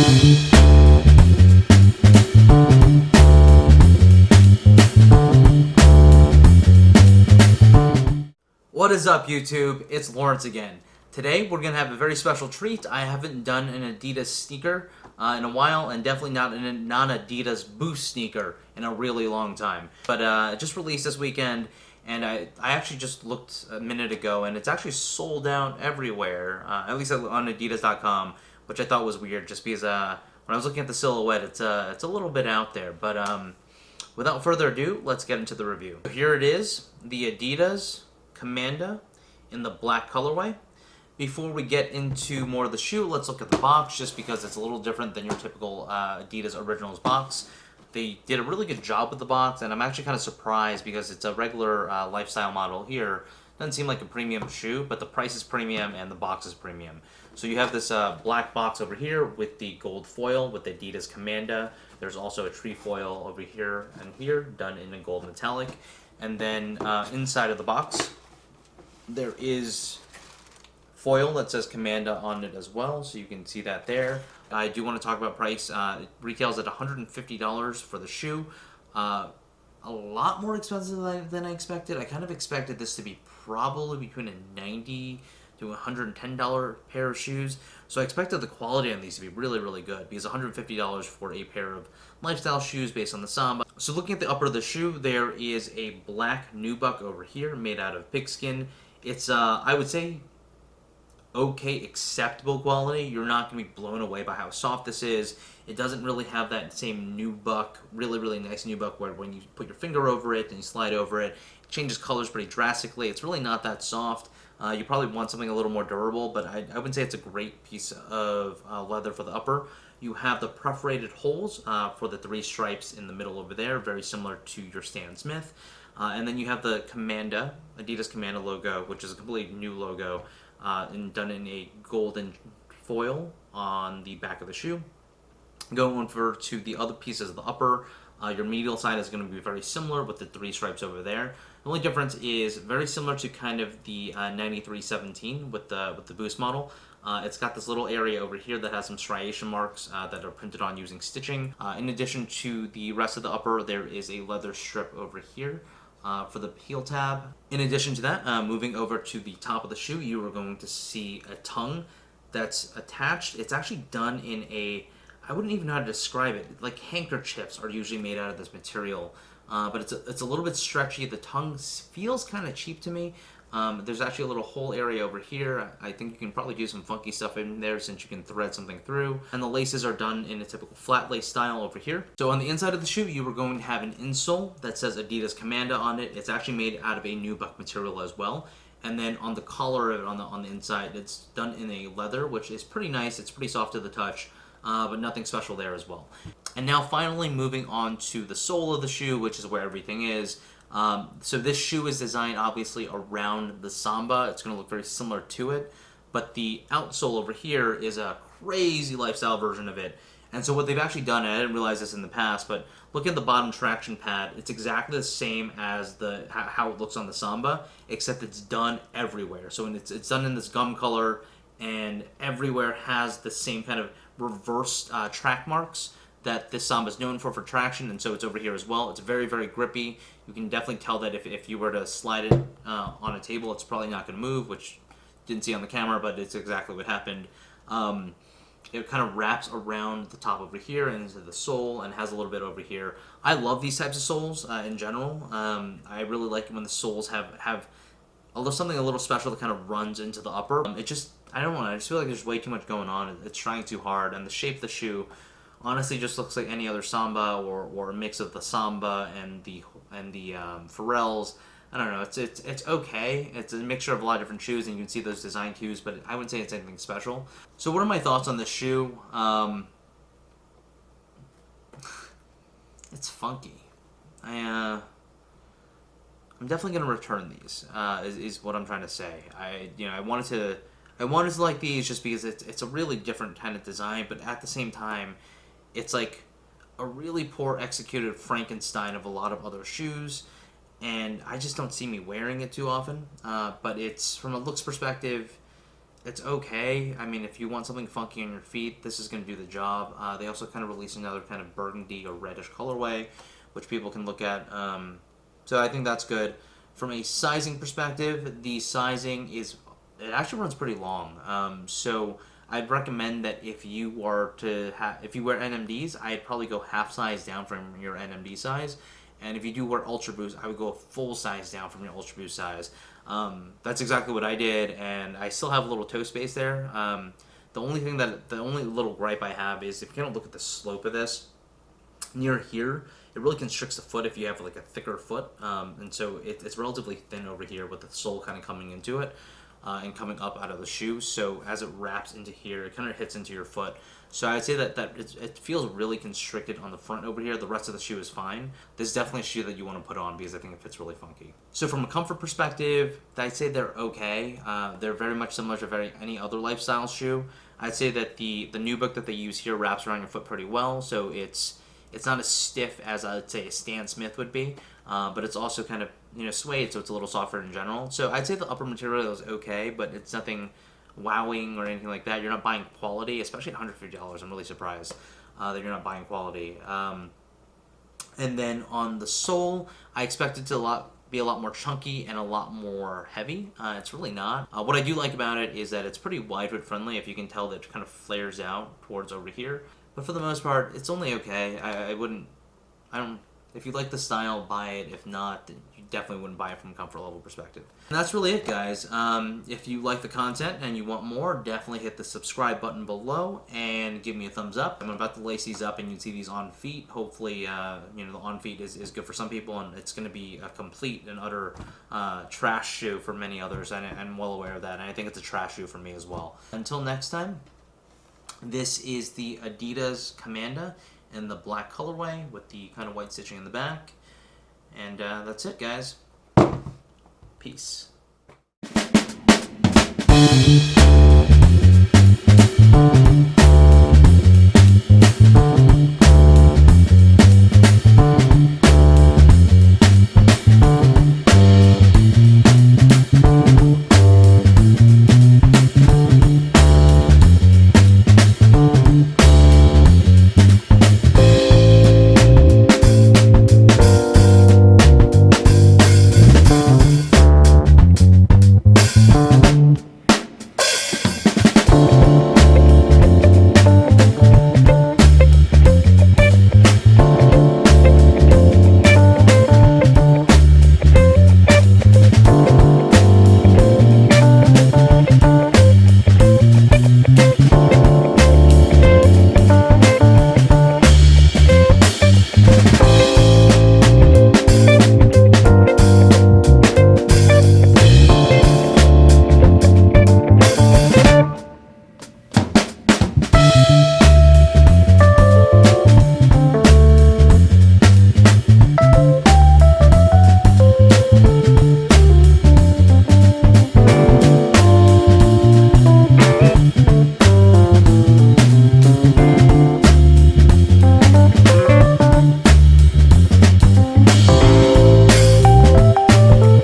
What is up, YouTube? It's Lawrence again. Today we're going to have a very special treat. I haven't done an Adidas sneaker in a while, and definitely not a non-Adidas Boost sneaker in a really long time. But it just released this weekend, and I actually just looked a minute ago, and it's actually sold out everywhere, at least on Adidas.com, which I thought was weird just because when I was looking at the silhouette, it's a little bit out there. But without further ado, let's get into the review. Here it is, the Adidas Kamanda in the black colorway. Before we get into more of the shoe, let's look at the box, just because it's a little different than your typical Adidas Orignals box. They did a really good job with the box, and I'm actually kind of surprised because it's a regular lifestyle model here. Doesn't seem like a premium shoe, but the price is premium and the box is premium. So you have this black box over here with the gold foil with the Adidas Kamanda. There's also a tree foil over here and here, done in a gold metallic. And then inside of the box, there is foil that says Kamanda on it as well, so you can see that there. I do want to talk about price. It retails at $150 for the shoe. A lot more expensive than I expected. I kind of expected this to be probably between a $90 to $110 pair of shoes. So I expected the quality on these to be really, really good, because $150 for a pair of lifestyle shoes based on the Samba. So looking at the upper of the shoe, there is a black nubuck over here made out of pigskin. It's, I would say, okay, acceptable quality. You're not going to be blown away by how soft this is. It doesn't really have that same nubuck, really, really nice nubuck, where when you put your finger over it and you slide over it, it changes colors pretty drastically. It's really not that soft. You probably want something a little more durable, but I wouldn't say it's a great piece of leather for the upper. You have the perforated holes for the 3 stripes in the middle over there, very similar to your Stan Smith. And then you have the Kamanda, Adidas Kamanda logo, which is a completely new logo, and done in a golden foil on the back of the shoe. Going over to the other pieces of the upper, your medial side is going to be very similar with the 3 stripes over there. The only difference is very similar to kind of the 9317 with the Boost model. It's got this little area over here that has some striation marks that are printed on using stitching. In addition to the rest of the upper, there is a leather strip over here for the heel tab. In addition to that, moving over to the top of the shoe, you are going to see a tongue that's attached. It's actually done in a, I wouldn't even know how to describe it. Like handkerchiefs are usually made out of this material, but it's a little bit stretchy. The tongue feels kind of cheap to me. There's actually a little hole area over here. I think you can probably do some funky stuff in there since you can thread something through. And the laces are done in a typical flat lace style over here. So on the inside of the shoe, you are going to have an insole that says Adidas Kamanda on it. It's actually made out of a nubuck material as well. And then on the collar of it, on the inside, it's done in a leather, which is pretty nice. It's pretty soft to the touch, but nothing special there as well. And now finally moving on to the sole of the shoe, which is where everything is. So this shoe is designed obviously around the Samba. It's going to look very similar to it, but the outsole over here is a crazy lifestyle version of it. And so what they've actually done, and I didn't realize this in the past, but look at the bottom traction pad. It's exactly the same as how it looks on the Samba, except it's done everywhere. So it's done in this gum color, and everywhere has the same kind of reverse track marks that this Samba is known for traction, and so it's over here as well. It's very, very grippy. You can definitely tell that if you were to slide it on a table, it's probably not going to move, which didn't see on the camera, but it's exactly what happened. It kind of wraps around the top over here and into the sole, and has a little bit over here. I love these types of soles in general. I really like it when the soles have something a little special that kind of runs into the upper. I don't know, I just feel like there's way too much going on. It's trying too hard, and the shape of the shoe honestly just looks like any other Samba, or a mix of the Samba and the Pharrells. I don't know. It's okay. It's a mixture of a lot of different shoes, and you can see those design cues, but I wouldn't say it's anything special. So what are my thoughts on this shoe? It's funky. I'm definitely gonna return these. Is what I'm trying to say. I wanted to like these just because it's a really different kind of design, but at the same time, it's like a really poor executed Frankenstein of a lot of other shoes, and I just don't see me wearing it too often. But it's, from a looks perspective, it's okay. I mean, if you want something funky on your feet, this is going to do the job. They also kind of released another kind of burgundy or reddish colorway, which people can look at. So I think that's good. From a sizing perspective, the sizing is, it actually runs pretty long. So I'd recommend that if you are to if you wear NMDs, I'd probably go half size down from your NMD size. And if you do wear Ultra Boost, I would go a full size down from your Ultra Boost size. That's exactly what I did, and I still have a little toe space there. The only little gripe I have is if you don't look at the slope of this, near here, it really constricts the foot if you have like a thicker foot, and so it's relatively thin over here with the sole kind of coming into it and coming up out of the shoe. So as it wraps into here, it kind of hits into your foot. So I'd say that it feels really constricted on the front over here. The rest of the shoe is fine. This is definitely a shoe that you want to put on because I think it fits really funky. So from a comfort perspective, I'd say they're okay. They're very much similar to any other lifestyle shoe. I'd say that the nubuck that they use here wraps around your foot pretty well, so it's not as stiff as I'd say a Stan Smith would be, but it's also kind of suede, so it's a little softer in general. So I'd say the upper material is okay, but it's nothing wowing or anything like that. You're not buying quality, especially at $150. I'm really surprised that you're not buying quality. And then on the sole, I expect it to be a lot more chunky and a lot more heavy. It's really not. What I do like about it is that it's pretty wide foot friendly. If you can tell, that it kind of flares out towards over here. But for the most part, it's only okay. If you like the style, buy it. If not, then you definitely wouldn't buy it from a comfort level perspective. And that's really it, guys. If you like the content and you want more, definitely hit the subscribe button below and give me a thumbs up. I'm about to lace these up and you can see these on feet. Hopefully, the on feet is good for some people, and it's going to be a complete and utter trash shoe for many others, and I'm well aware of that, and I think it's a trash shoe for me as well. Until next time, this is the Adidas Kamanda in the black colorway with the kind of white stitching in the back. And that's it, guys. Peace.